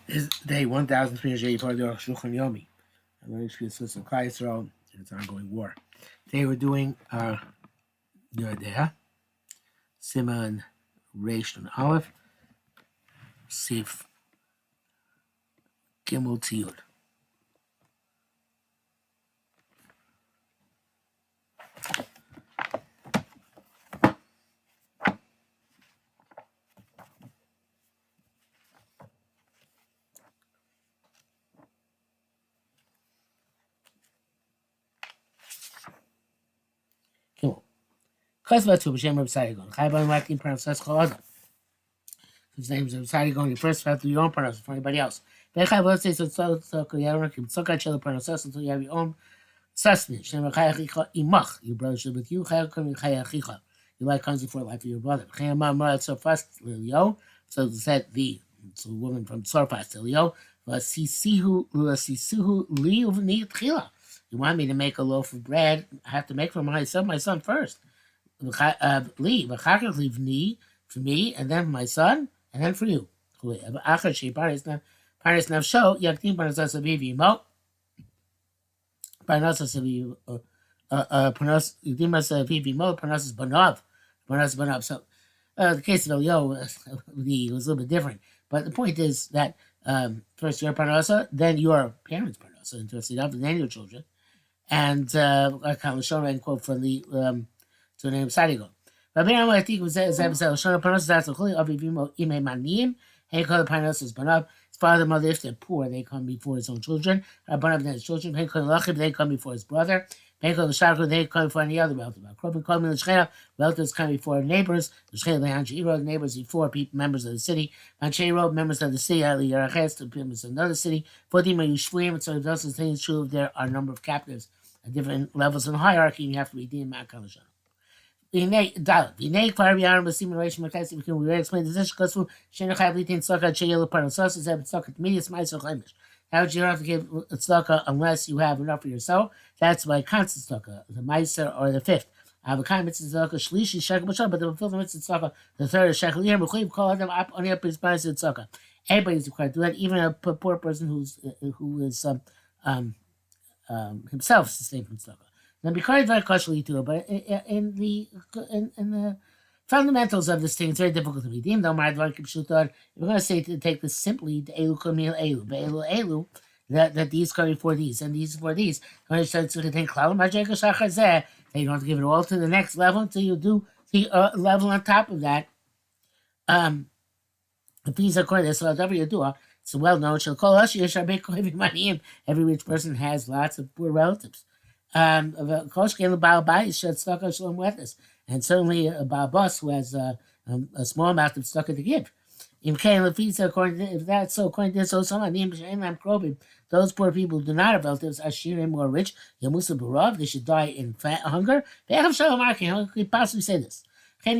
is day 1384 of the Arukh HaShulchan Yomi. I'm going to speak to Klal Yisrael in its ongoing war. Today we're doing Yodea, Simon, Reish, and Aleph, Sif, Gimel, Tiyud. Gimel. Chesva to B'Shem Reb Sadigon. Chayban Lakim Parasas Chalada. His name is Reb Sadigon. You first have to do your own parasas for anybody else. Bechayv, let's say, so Yarokim, Sokat Shel Parasas until you have your own sustenance. Shem Chayachicha Imach. Your brother should with you. Chayakum Chayachicha. You like comes before life of your brother. Chayamah Marat Sofas Lilio. So it said it's a woman from Sorfas Lilio. Vasisihu Li Uvni Tchila. You want me to make a loaf of bread? I have to make for my son first. Li, leave me for me, and then for my son, and then for you. Parnas nafsho yaktim parnas aviv yimo. Parnas aviv parnas yaktim aviv yimo. Parnas banav. So the case of Elio was a little bit different, but the point is that first your parnasa, then your parents' parnasa, interesting enough, and then your children, and Kalashon and quote from the to the name Sadigon. Rabbi Amo, I think it was Shona Panos, that's a holy Avivimo Ime Manim, Hey Kol Panos is Banav, his father, mother, if they're poor, they come before his own children. Banav, then his children, Hey Kol Lachib, they come before his brother. Hey Kol Shakro, they come before any other relative. Kropi Kol Min Shchena, relatives come before neighbors. The Shchena, the Hanshiro, the neighbors before people, members of the city. Hanshiro, members of the city, Ali Yaraches, the members of another city. Fatima Yushfuim, so if those things true, there are a number of captives at different levels in hierarchy, and you have to redeem Ma'akal Shana. We already explained this because how would you have to give tzedakah unless you have enough for yourself? That's by constant tzedakah, the meiser or the fifth. Avakam mitzvah tzedakah shlishi shekel b'sham, but the fulfillment mitzvah tzedakah the third is shekel year. Mechuyev call them up on his price of tzedakah. Everybody is required to do that, even a poor person who is himself sustained from tzedakah. Now, because very costly to it, but in the fundamentals of this thing, it's very difficult to redeem. Though my advar kipshutar, if we're going to say to take this simply, the elu kamil elu, be'elu elu, that these come before these and these for these. When it says to think cloud magic shachar, you don't have to give it all to the next level until you do the level on top of that. If these are according to so whatever you do, it's well known. She'll call us. Every rich person has lots of poor relatives. And certainly a Baal Bus who has a small amount of tzedakah to give. If that's so, according to this, those poor people who do not have relatives are shirim or rich. They should die in hunger. How could you possibly say this? Says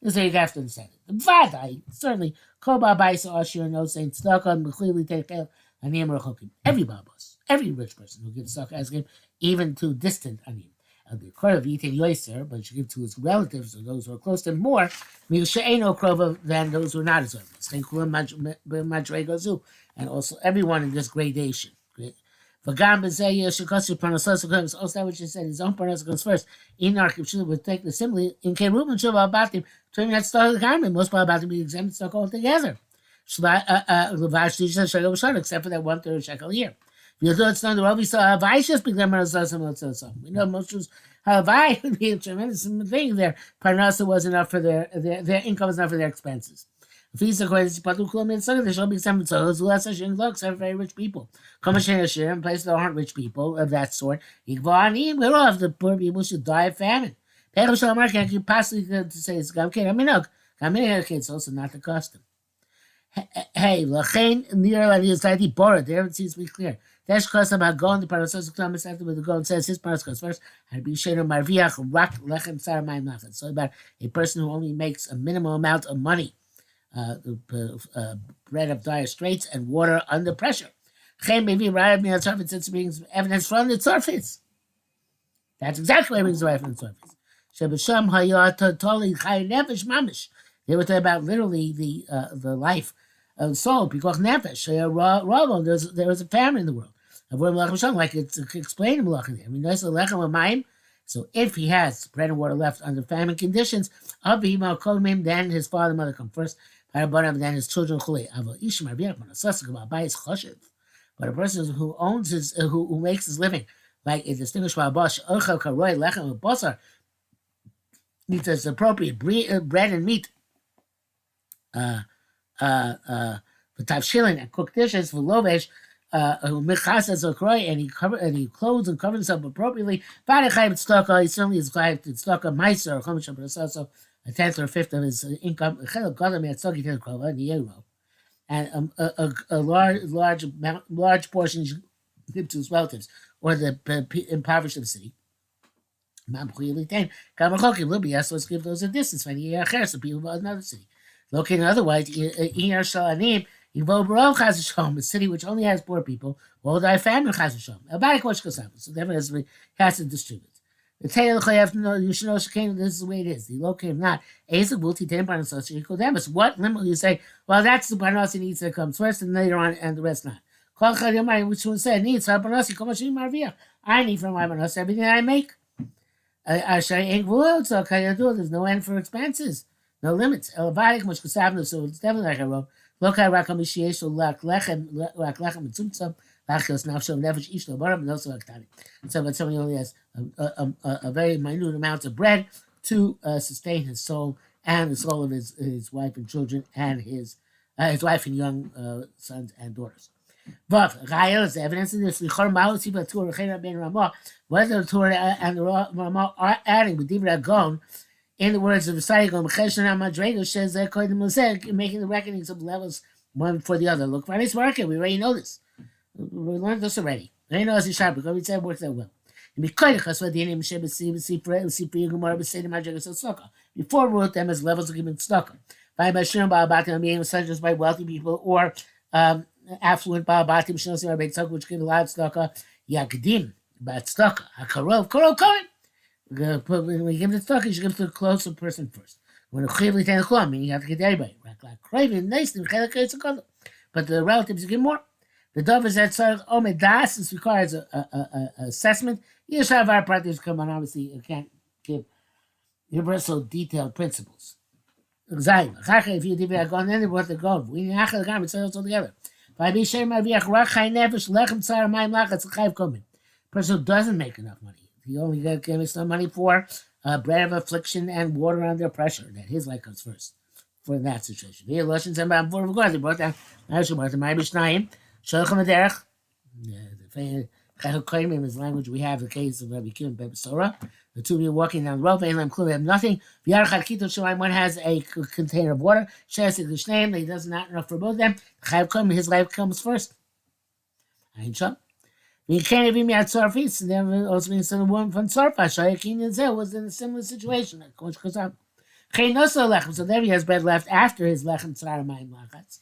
this is you have to understand it. Certainly, saying tzedakah every babas, every rich person who gives tzedakah as gift, even to distant anim. The krov of eating yoiser, but should give to his relatives or those who are close to him more, she'eno krova than those who are not as relatives. And also everyone in this gradation. Also, that which he said, his own parnasa goes first. Inar Kipshul would take the simile in Kerubin Shuva Abatim, to that start of the garment. Most Abatim be exempt tzedakah altogether. Except for that 1/3 shekel a year. We know most Jews Havai would be a tremendous thing there. Parnasa was enough for their income was enough for their expenses. If he's according to there shall be some except very rich people. In places that aren't rich people of that sort, we're all of the poor people should die of famine. Can't you possibly say it's it's also not the custom. Hey, Lachain near la society borrowed. There it seems to be clear. That's because about going to Parasas Klamas after with the gold says his parents goes first. And be Shano Marviach Rak Lechem Saramai Machat. So about a person who only makes a minimal amount of money, bread of dire straits and water under pressure. Chaim maybe right me on surface since brings evidence from the surface. That's exactly what brings the right from the surface. Shabasham Hayat Totally Chai Nefesh Mamish. They were talking about literally the life of the soul. Because nefesh, there was a famine in the world. Like it's explained in Malachim there. I mean, there's a lechem of mayim. So if he has bread and water left under famine conditions, then his father and mother come first, then his children. But a person who owns who makes his living, like a distinguished Babash, needs as appropriate bread and meat, and cooked dishes for lovesh, and he clothes and covers himself appropriately. He certainly is chayav tzedakah meiser or a tenth or a fifth of his income. And a large portion is given to his relatives or the impoverished of the city. Will be asked, let's give those a distance. So people of another city. Located otherwise, a city which only has poor people, will die famine. So therefore, has to distribute. The tail you should know this is the way it is. The located not. What limit will you say? Well, that's the parnas he needs that comes first, and later on, and the rest not. Which one said needs I need from my parnas everything I make. There's no end for expenses, no limits. So it's definitely like I wrote. Look at Rakamishiyesh, so but somebody only has a very minute amount of bread to sustain his soul and the soul of his wife and children and his wife and young sons and daughters. But is the evidence of this. Whether the Torah and the Ramah are adding with Divrei Agon, in the words of the Saigon, making the reckonings of levels one for the other. Look, we already know this. We learned this already. I know as a sharp because we said it works that well. Before we wrote them as levels of giving tzedakah, such as by wealthy people or affluent ba'abatim which give a lot of tzedakah. Yagdim, but tzedakah, hakarov, karon. When you give the tzedakah, you should give to the closer person first. When meaning you have to get to everybody. But the relatives you give more. The dove is that Omed Das requires a assessment. Yeshavar practice come on, obviously you can't give universal detailed principles. If you divide go, then what the gold. We have the garment all together. Person who doesn't make enough money. He only gives some money for bread of affliction and water under pressure. That his life comes first for that situation. He brought down in his language, we have the case of Rabbi Kim Bebesora. The two of you walking down the road, they have nothing. One has a container of water. Shares his name, he does not enough for both of them. His life comes first. You can't even be at Sarfis, and then also means the woman from Sarfa. Shayakin was in a similar situation. So there he has bread left after his lechem tzara mayim lachatz.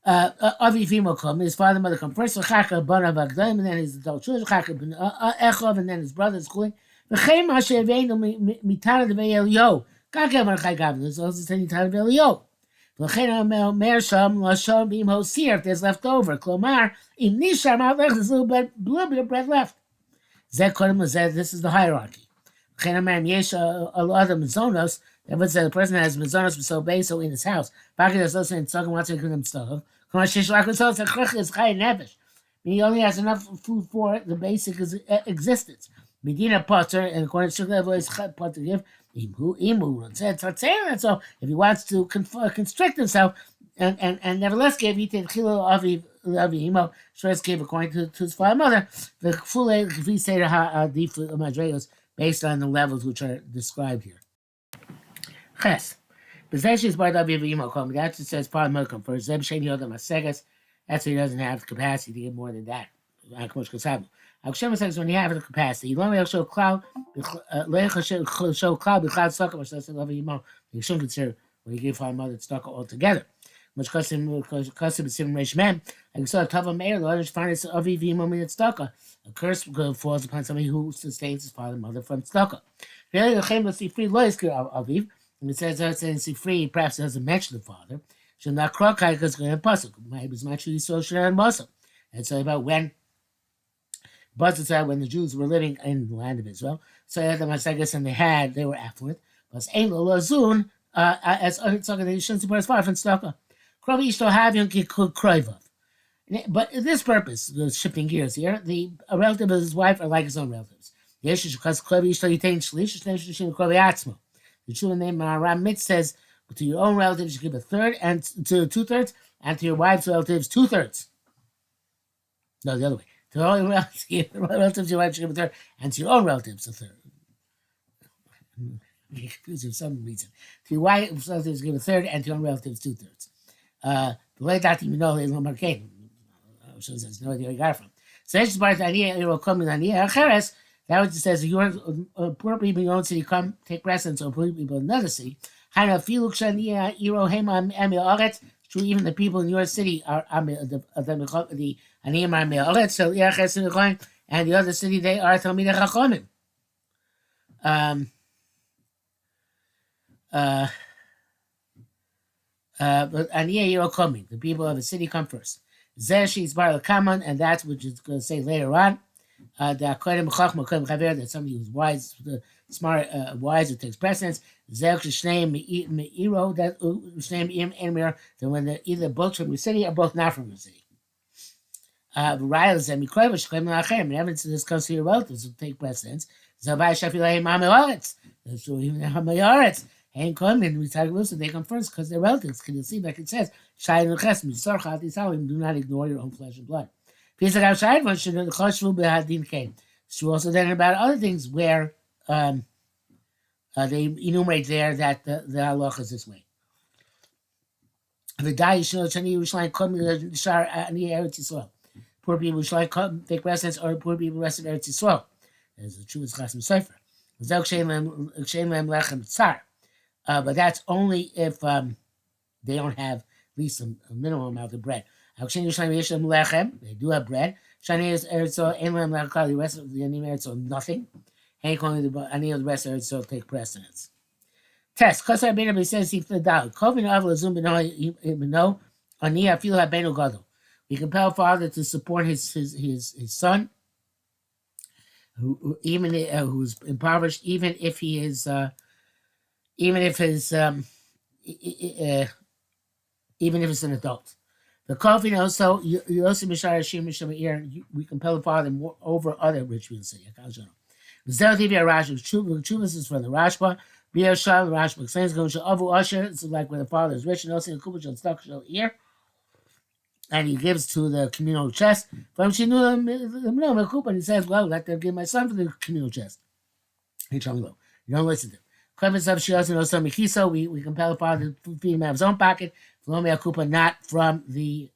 Avi Fimo come, his father and mother come first. Chaka banav agdaim, and then his adult children. Chaka echov, and then his brothers. V'chein ma she'eveinu mitana devei Elio. Kaka mar chai gavin. There's also saying mitana devei Elio. V'chein mer sham lasham b'im hosir. If there's left over, klomar im nishar ma'alech. There's a little bit of bread left. Zeh kodem lezeh. This is the hierarchy. V'chein mer yesh a lot of mizonos. That would say the person has mizonos so beso in his house. Baki is also in tzagim wants to give him stuff. He only has enough food for the basic existence. Medina Potter, and according to Shukla, is pot to give. So if he wants to constrict himself and nevertheless give, he take Chilo Avi Imo, Shres gave according to his father and mother, the full if we say the Madregos based on the levels which are described here. Ches. Possession is part of Imo. That's it says part of Milcom first. Zeb Shani Yodam Asegas. That's why he doesn't have the capacity to give more than that. Akshem says when you have the capacity, you only show cloud, show cloud, cloud sucker, which doesn't love Imo. You shouldn't consider when you give our mother stuck altogether. Much custom is sim resh men. Like you saw a Tava Meir, the others find it's Avi Imo min tzedakah. A curse falls upon somebody who sustains his father and mother from tzedakah. And it says that in Sifri, perhaps it doesn't mention the father. Should not Krokai because it's going to Pasuk. It was much so and Muslim. And so about when when the Jews were living in the land of Israel. So I guess and they were affluent. But Ein Lo Lazun, as they shouldn't support as far from Staka. Krovi Ishto Havion Kroivov. But this purpose, shifting gears here, a relative of his wife are like his own relatives. The true name Ramit says, to your own relatives you give a third, and to 2/3, and to your wife's relatives 2/3. No, the other way. To your own relatives, your wife should give a third, and to your own relatives a third. Confused for some reason. To your wife's relatives give a third, and to your own relatives 2/3. The way that you know is no marketing. Shows there's no idea where you got it from. So this is part of the idea, you will come in the idea. That which says your poor people in your own city come take precedence over poor people in another city. True, even the people in your city are the Aniyim are Me'aretz, so and the other city they are Talmidei Chachamim. But Aniyah Yiro coming, the people of the city come first. Zeshi's Bar Kaman, and that's what it's going to say later on. That somebody who's wise, smart, wise, who takes precedence. That when either both from the city or both not from the city. And evidence of this comes to your relatives who take precedence. So even the ain't coming. We talk about they come first because they're relatives. Can you see, like it says, do not ignore your own flesh and blood. It's true also then about other things where they enumerate there that the halacha is this way. Poor people shall take residence, or poor people rest of Eretz Yisrael. As the truth is Chasam Sofer. But that's only if they don't have at least a minimum amount of bread. They do have bread. The rest of the Eretz nothing. Any of the rest of Eretz take precedence. Test. Because I been says he the dog. Kovin of Lazum beno Ania feel habenu gadol. We compel father to support his son, who even who's impoverished, even if he is even if it's an adult. The coffee also you also we compel the father more over other rich people in the city. Chuvas is from the Rashba. Biashal Rashba explains going to Avu Usher. It's like when the father is rich and also in Kubach stuck ear. And he gives to the communal chest. From Shinu and he says, well, let them give my son for the communal chest. He told me, well, you don't listen to him. We compel the father to feed him out of his own pocket, not from the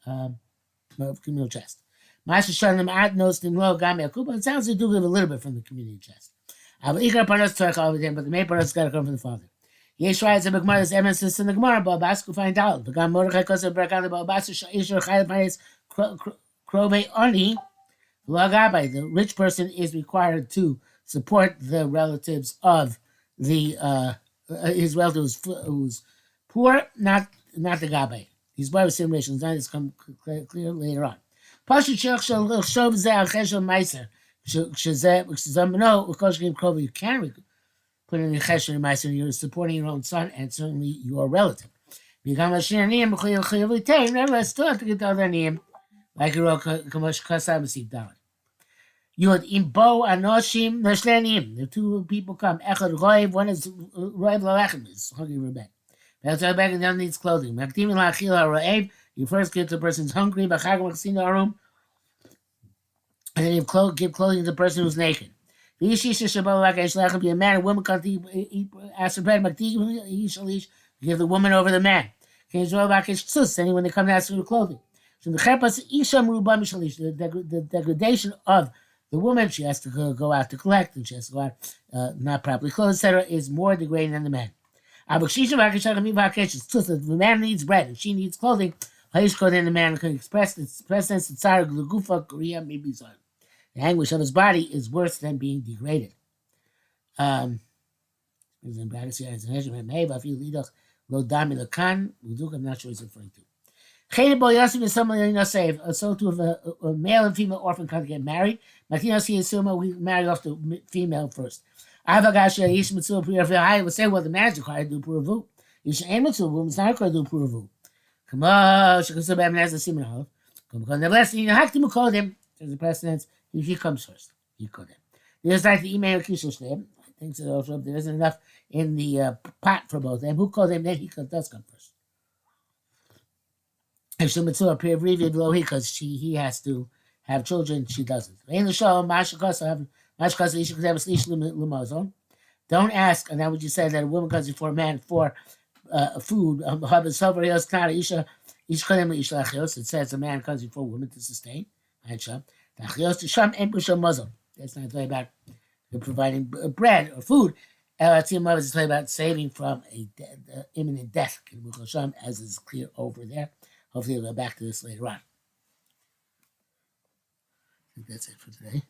communal chest. It sounds they do give a little bit from the community chest. But the main part has got to come from the father. Yesh Raya Zebek Mother's eminence in the Gemara, but Basku find out. The Gam Mordechai Kosa Brakal, the Basu Isher Chayat Paris Krove Oni, Lagabai. The rich person is required to support the relatives of the his relative who's poor, not the Gabai. These by the same relations. That is come clear later on. Pashu Shech Shel Shov Zeh Cheshel Meiser. Shezeh Zamno Ukoshkim Krove. You can put in the chesed and meiser, you're supporting your own son and certainly your relative. Become a shir niyim, nevertheless, still have to get the other niyim, like you wrote, Kamosh Kasam Sib Dalet. You would imbo anoshim nashlenim. The two people come. Echad roiv, one is roiv lalachem, is hungry for bed. That's why back and down needs clothing. Maktim lachil haroev, you first give to the person who's hungry, bachag maksina arum, and then you give clothing to the person who's naked. Be a man or woman come to ask for bread, give the woman over the man. Only when they come to ask for clothing. So the degradation of the woman, she has to go out to collect, and she has to go out not properly clothed, etc., is more degrading than the man. If the man needs bread and she needs clothing, then the man can express its presence, the anguish of his body is worse than being degraded. Is in brackets here as an measurement may, but if you lead us lo dami lakan, I'm not sure what it's referring to. Chayda bo yasim is someone you know save. So to if a male and female orphan can't get married, Matina see assume we marry off the female first. I have a guy she yish mitzvah puravu. I would say well the marriage required to do puravu. You should aim mitzvah, it's not required to do puravu. Come on, she can still have as a simon. Come on, nevertheless you have to call him. There's a precedence. He comes first. He called him. There's like the email kishush there. I think so. Also, there isn't enough in the pot for both of them. Who called him? Then he does come first. Because he has to have children, she doesn't. Don't ask, and that would you say that a woman comes before a man for food. It says a man comes before a woman to sustain. That's not talking about providing bread or food. It's talking about saving from imminent death, as is clear over there. Hopefully, we'll go back to this later on. I think that's it for today.